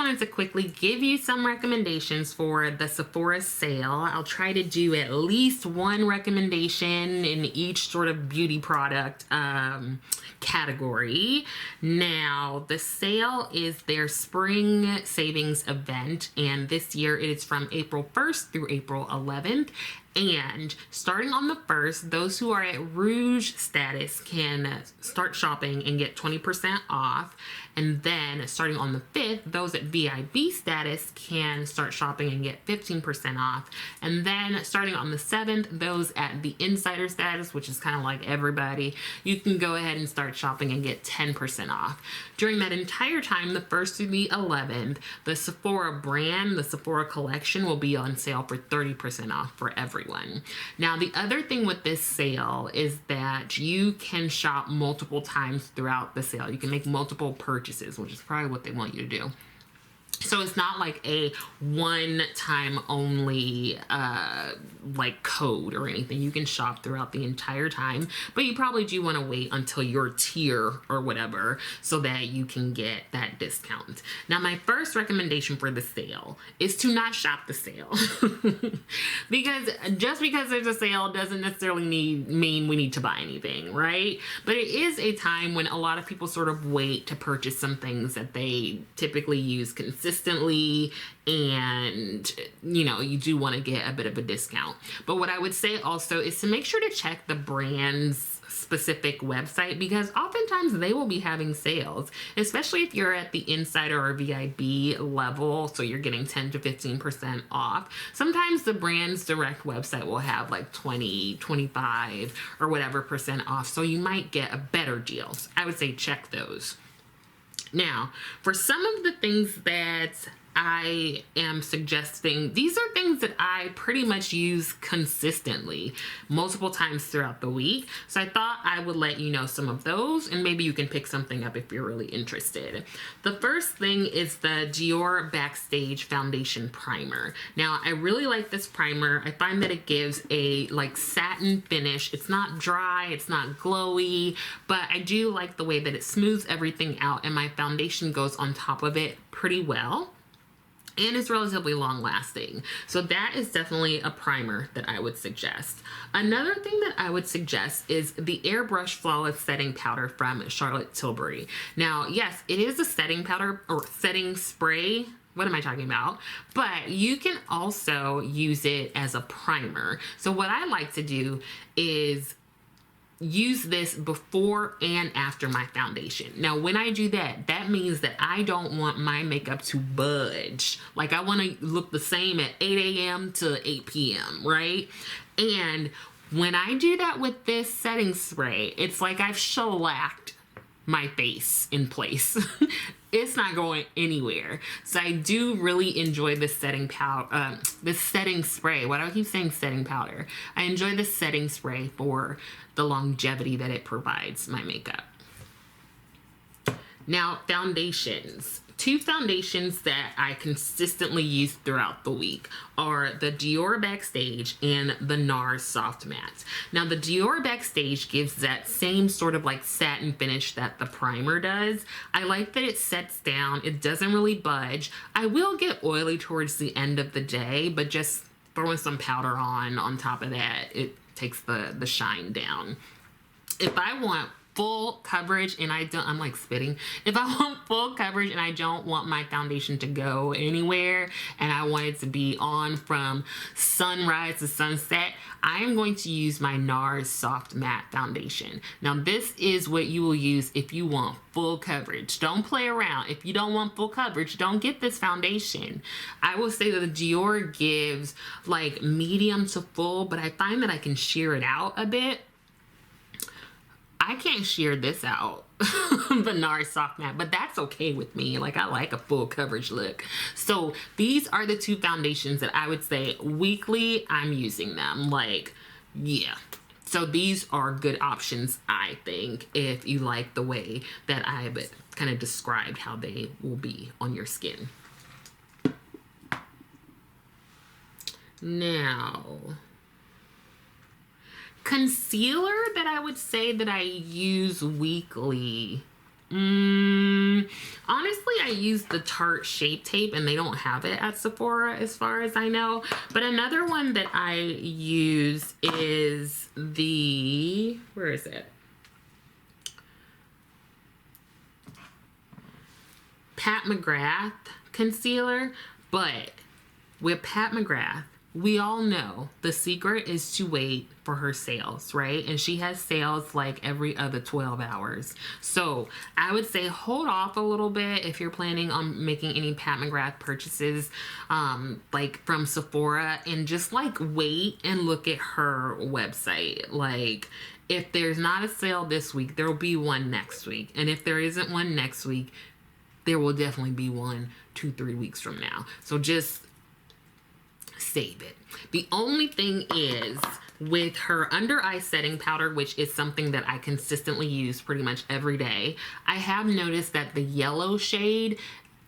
wanted to quickly give you some recommendations for the Sephora sale. I'll try to do at least one recommendation in each sort of beauty product category. Now, the sale is their spring savings event, and this year it is from April 1st through April 11th. And starting on the 1st, those who are at Rouge status can start shopping and get 20% off. And then starting on the 5th, those at VIB status can start shopping and get 15% off. And then starting on the 7th, those at the insider status, which is kind of like everybody, you can go ahead and start shopping and get 10% off. During that entire time, the 1st through the 11th, the Sephora brand, the Sephora collection will be on sale for 30% off for everyone. Now, the other thing with this sale is that you can shop multiple times throughout the sale. You can make multiple purchases, which is probably what they want you to do. So it's not like a one-time only like code or anything. You can shop throughout the entire time, but you probably do want to wait until your tier or whatever so that you can get that discount. Now, my first recommendation for the sale is to not shop the sale. Because just because there's a sale doesn't necessarily mean we need to buy anything, right? But it is a time when a lot of people sort of wait to purchase some things that they typically use consistently, and you do want to get a bit of a discount. But what I would say also is to make sure to check the brand's specific website, because oftentimes they will be having sales, especially if you're at the insider or VIB level, so you're getting 10 to 15% off. Sometimes the brand's direct website will have like 20, 25 or whatever percent off, so you might get a better deal. So I would say check those. Now, for some of the things that I am suggesting, these are things that I pretty much use consistently multiple times throughout the week. So I thought I would let you know some of those, and maybe you can pick something up if you're really interested. The first thing is the Dior Backstage Foundation Primer. Now, I really like this primer. I find that it gives a like satin finish. It's not dry, it's not glowy, but I do like the way that it smooths everything out, and my foundation goes on top of it pretty well. And it's relatively long lasting. So that is definitely a primer that I would suggest. Another thing that I would suggest is the Airbrush Flawless Setting Powder from Charlotte Tilbury. Now, yes, it is a setting powder or setting spray. What am I talking about? But you can also use it as a primer. So what I like to do is use this before and after my foundation. Now, when I do that, that means that I don't want my makeup to budge. Like, I want to look the same at 8 a.m. to 8 p.m., right? And when I do that with this setting spray, it's like I've shellacked my face in place. It's not going anywhere. So I do really enjoy this setting powder, this setting spray. Why do I keep saying setting powder? I enjoy this setting spray for the longevity that it provides my makeup. Now, foundations. Two foundations that I consistently use throughout the week are the Dior Backstage and the NARS Soft Matte. Now, the Dior Backstage gives that same sort of like satin finish that the primer does. I like that it sets down. It doesn't really budge. I will get oily towards the end of the day, but just throwing some powder on top of that, it takes the shine down. If I want full coverage and I'm like spitting. If I want full coverage and I don't want my foundation to go anywhere and I want it to be on from sunrise to sunset, I am going to use my NARS Soft Matte Foundation. Now, this is what you will use if you want full coverage. Don't play around. If you don't want full coverage, don't get this foundation. I will say that the Dior gives like medium to full, but I find that I can sheer it out a bit. I can't sheer this out, the NARS Soft Matte, but that's okay with me. Like, I like a full coverage look. So these are the two foundations that I would say weekly I'm using them. Like, yeah. So these are good options, I think, if you like the way that I've kind of described how they will be on your skin. Now, concealer that I would say that I use weekly. Honestly, I use the Tarte Shape Tape, and they don't have it at Sephora as far as I know. But another one that I use is the, where is it? Pat McGrath concealer. But with Pat McGrath, we all know the secret is to wait for her sales, right? And she has sales like every other 12 hours. So I would say hold off a little bit if you're planning on making any Pat McGrath purchases, like from Sephora, and just like wait and look at her website. Like, if there's not a sale this week, there'll be one next week. And if there isn't one next week, there will definitely be one 2-3 weeks from now. So just save it. The only thing is, with her under eye setting powder, which is something that I consistently use pretty much every day, I have noticed that the yellow shade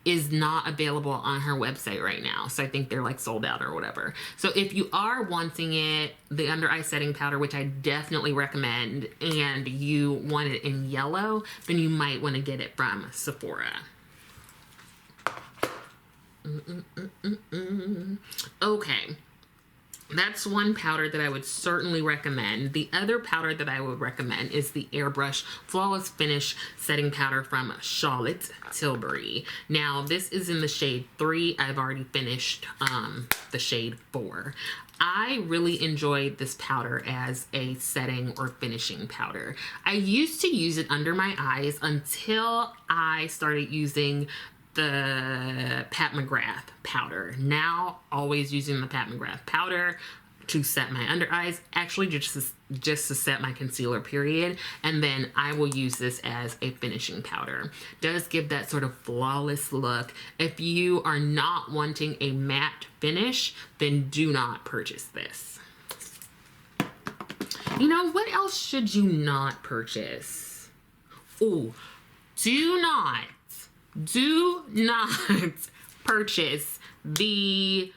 is not available on her website right now. So I think they're like sold out or whatever. So if you are wanting it, the under eye setting powder, which I definitely recommend, and you want it in yellow, then you might want to get it from Sephora. Okay, that's one powder that I would certainly recommend. The other powder that I would recommend is the Airbrush Flawless Finish Setting Powder from Charlotte Tilbury. Now, this is in the shade 3. I've already finished the shade 4. I really enjoyed this powder as a setting or finishing powder. I used to use it under my eyes until I started using the Pat McGrath powder. Now, always using the Pat McGrath powder to set my under eyes, actually just to set my concealer, period. And then I will use this as a finishing powder. Does give that sort of flawless look. If you are not wanting a matte finish, then do not purchase this. You know, what else should you not purchase? Oh, do not purchase the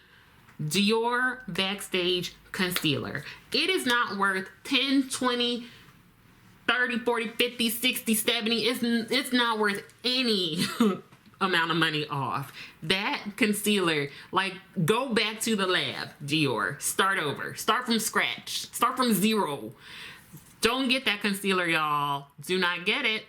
Dior Backstage Concealer. It is not worth 10, 20, 30, 40, 50, 60, 70. It's not worth any amount of money off. That concealer, like, go back to the lab, Dior. Start over. Start from scratch. Start from zero. Don't get that concealer, y'all. Do not get it.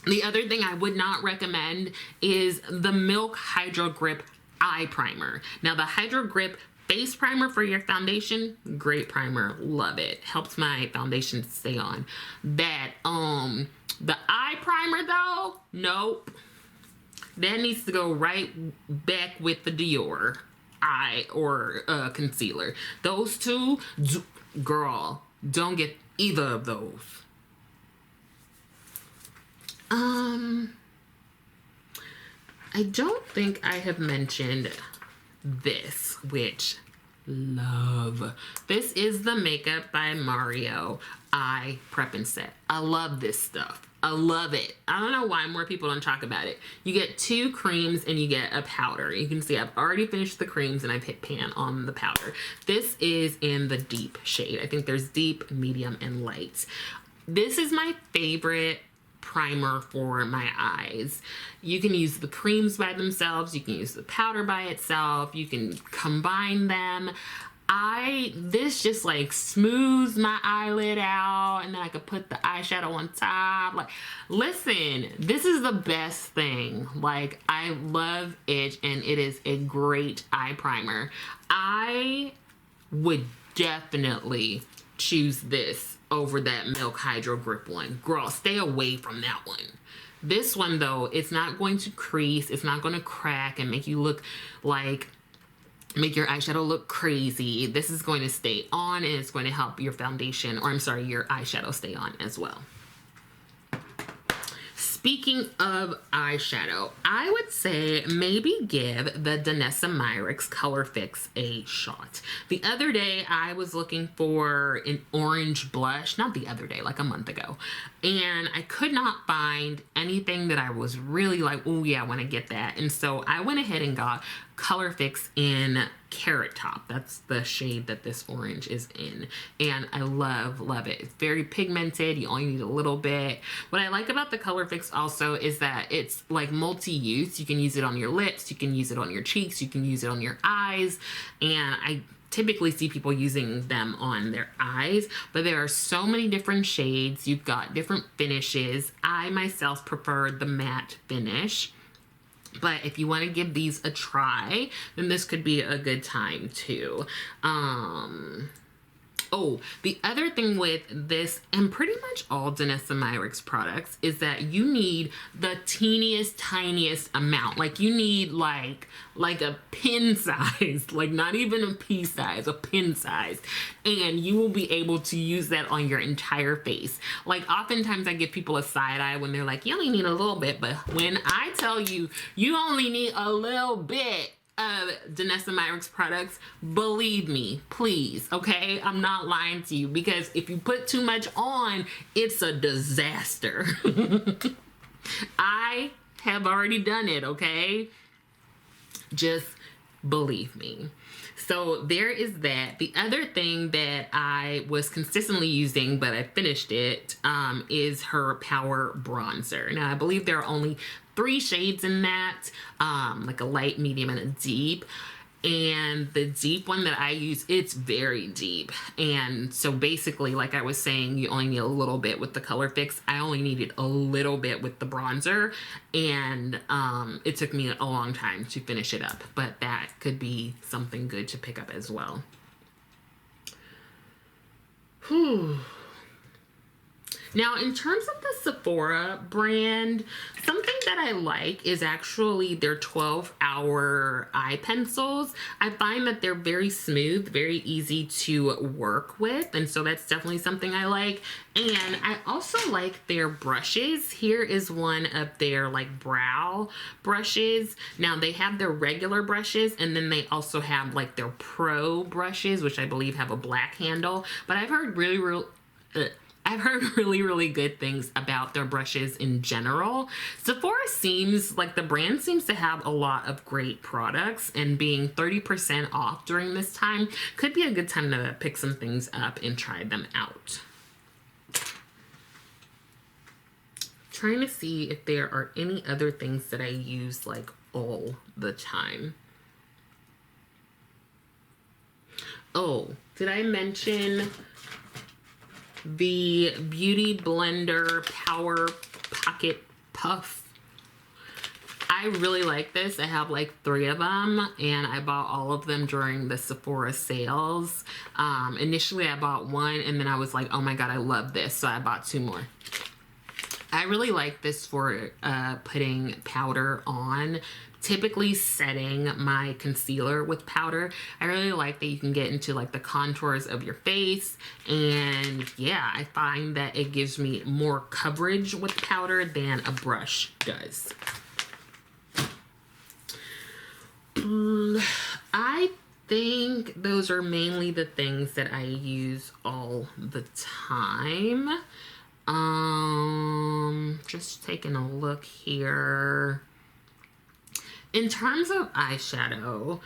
The other thing I would not recommend is the Milk Hydro Grip Eye Primer. Now, the Hydro Grip Face Primer for your foundation, great primer, love it. Helps my foundation stay on. That, the eye primer though, nope. That needs to go right back with the Dior eye or concealer. Those two, girl, don't get either of those. I don't think I have mentioned this, which love. This is the Makeup by Mario Eye Prep and Set. I love this stuff. I love it. I don't know why more people don't talk about it. You get 2 creams and you get a powder. You can see I've already finished the creams and I've hit pan on the powder. This is in the deep shade. I think there's deep, medium, and light. This is my favorite primer for my eyes. You can use the creams by themselves. You can use the powder by itself. You can combine them. This just like smooths my eyelid out, and then I could put the eyeshadow on top. Like, listen, this is the best thing. Like, I love it, and it is a great eye primer. I would definitely choose this over that Milk Hydro Grip one. Girl, stay away from that one. This one though, it's not going to crease, it's not going to crack and make you look like, make your eyeshadow look crazy. This is going to stay on, and it's going to help your foundation, or I'm sorry, your eyeshadow stay on as well. Speaking of eyeshadow, I would say maybe give the Danessa Myricks Color Fix a shot. The other day, I was looking for an orange blush, not the other day, like a month ago, and I could not find anything that I was really like, oh yeah, I want to get that. And so I went ahead and got Color Fix in Carrot Top. That's the shade that this orange is in. And I love it. It's very pigmented. You only need a little bit. What I like about the Color Fix also is that it's like multi-use. You can use it on your lips. You can use it on your cheeks. You can use it on your eyes. And I typically see people using them on their eyes, but there are so many different shades. You've got different finishes. I myself prefer the matte finish. But if you want to give these a try, then this could be a good time too. Oh, the other thing with this, and pretty much all Danessa Myricks products, is that you need the teeniest, tiniest amount. Like you need like a pin size, like not even a pea size, a pin size. And you will be able to use that on your entire face. Like oftentimes I give people a side eye when they're like, you only need a little bit. But when I tell you, you only need a little bit of Danessa Myricks products, believe me, please, okay? I'm not lying to you, because if you put too much on, it's a disaster. I have already done it, okay? Just believe me. So there is that. The other thing that I was consistently using, but I finished it, is her Power Bronzer. Now, I believe there are only 3 shades in that, like a light, medium, and a deep. And the deep one that I use, it's very deep. And so basically, like I was saying, you only need a little bit with the Color Fix. I only needed a little bit with the bronzer. And it took me a long time to finish it up. But that could be something good to pick up as well. Whew. Now, in terms of the Sephora brand, something that I like is actually their 12-hour eye pencils. I find that they're very smooth, very easy to work with, and so that's definitely something I like. And I also like their brushes. Here is one of their like brow brushes. Now, they have their regular brushes, and then they also have like their pro brushes, which I believe have a black handle. But I've heard really good things about their brushes in general. Sephora seems like the brand seems to have a lot of great products, and being 30% off during this time could be a good time to pick some things up and try them out. Trying to see if there are any other things that I use like all the time. Oh, did I mention the Beauty Blender Power Pocket Puff? I really like this. I have like 3 of them, and I bought all of them during the Sephora sales. Initially I bought 1, and then I was like, oh my god, I love this, so I bought 2 more. I really like this for putting powder on. Typically setting my concealer with powder. I really like that you can get into like the contours of your face, and yeah, I find that it gives me more coverage with powder than a brush does. I think those are mainly the things that I use all the time. Just taking a look here. In terms of eyeshadow,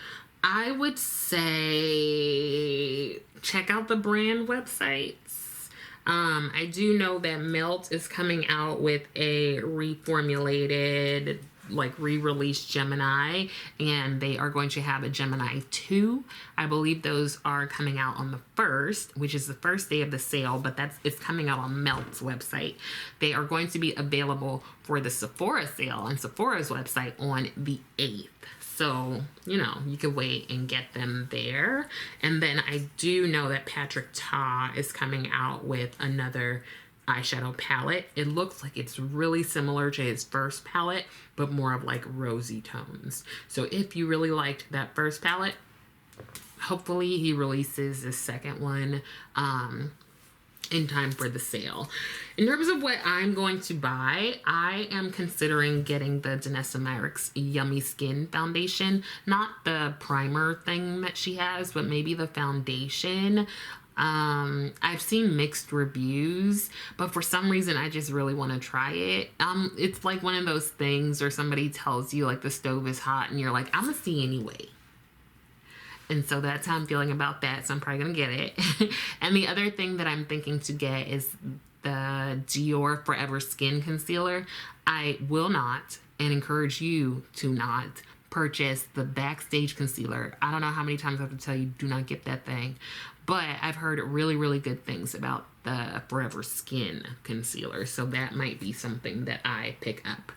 I would say check out the brand websites. I do know that Melt is coming out with a reformulated, like re-released Gemini, and they are going to have a Gemini 2. I believe those are coming out on the 1st, which is the first day of the sale, but it's coming out on Melt's website. They are going to be available for the Sephora sale on Sephora's website on the 8th. So, you know, you could wait and get them there. And then I do know that Patrick Ta is coming out with another eyeshadow palette. It looks like it's really similar to his first palette, but more of like rosy tones. So if you really liked that first palette, hopefully he releases the second one in time for the sale. In terms of what I'm going to buy, I am considering getting the Danessa Myricks Yummy Skin Foundation. Not the primer thing that she has, but maybe the foundation. I've seen mixed reviews, but for some reason I just really want to try it. It's like one of those things where somebody tells you like the stove is hot and you're like, I'm gonna see anyway. And so that's how I'm feeling about that. So I'm probably going to get it. And the other thing that I'm thinking to get is the Dior Forever Skin Concealer. I will not, and encourage you to not, purchase the Backstage Concealer. I don't know how many times I have to tell you, do not get that thing. But I've heard really, really good things about the Forever Skin Concealer. So that might be something that I pick up.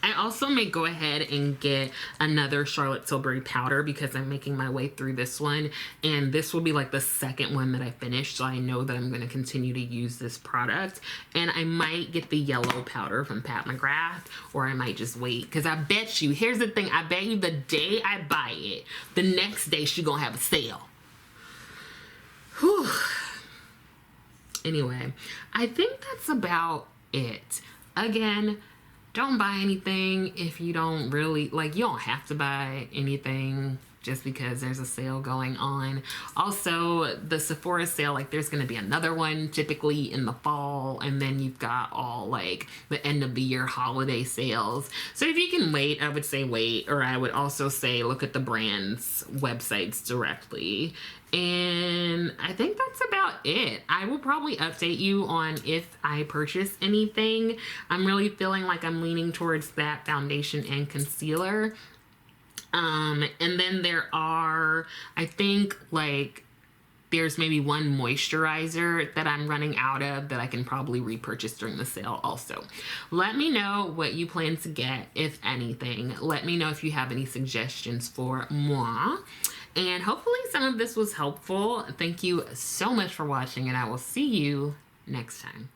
I also may go ahead and get another Charlotte Tilbury powder because I'm making my way through this one. And this will be like the second one that I finished. So I know that I'm going to continue to use this product. And I might get the yellow powder from Pat McGrath, or I might just wait. Because I bet you, here's the thing, I bet you the day I buy it, the next day she's going to have a sale. Whew. Anyway, I think that's about it. Again, don't buy anything if you don't really, like, you don't have to buy anything just because there's a sale going on. Also, the Sephora sale, like, there's going to be another one typically in the fall, and then you've got all, like, the end of the year holiday sales. So if you can wait, I would say wait, or I would also say look at the brand's websites directly. And I think that's about it. I will probably update you on if I purchase anything. I'm really feeling like I'm leaning towards that foundation and concealer. And then there are, I think, like, there's maybe one moisturizer that I'm running out of that I can probably repurchase during the sale also. Let me know what you plan to get, if anything. Let me know if you have any suggestions for moi. And hopefully some of this was helpful. Thank you so much for watching, and I will see you next time.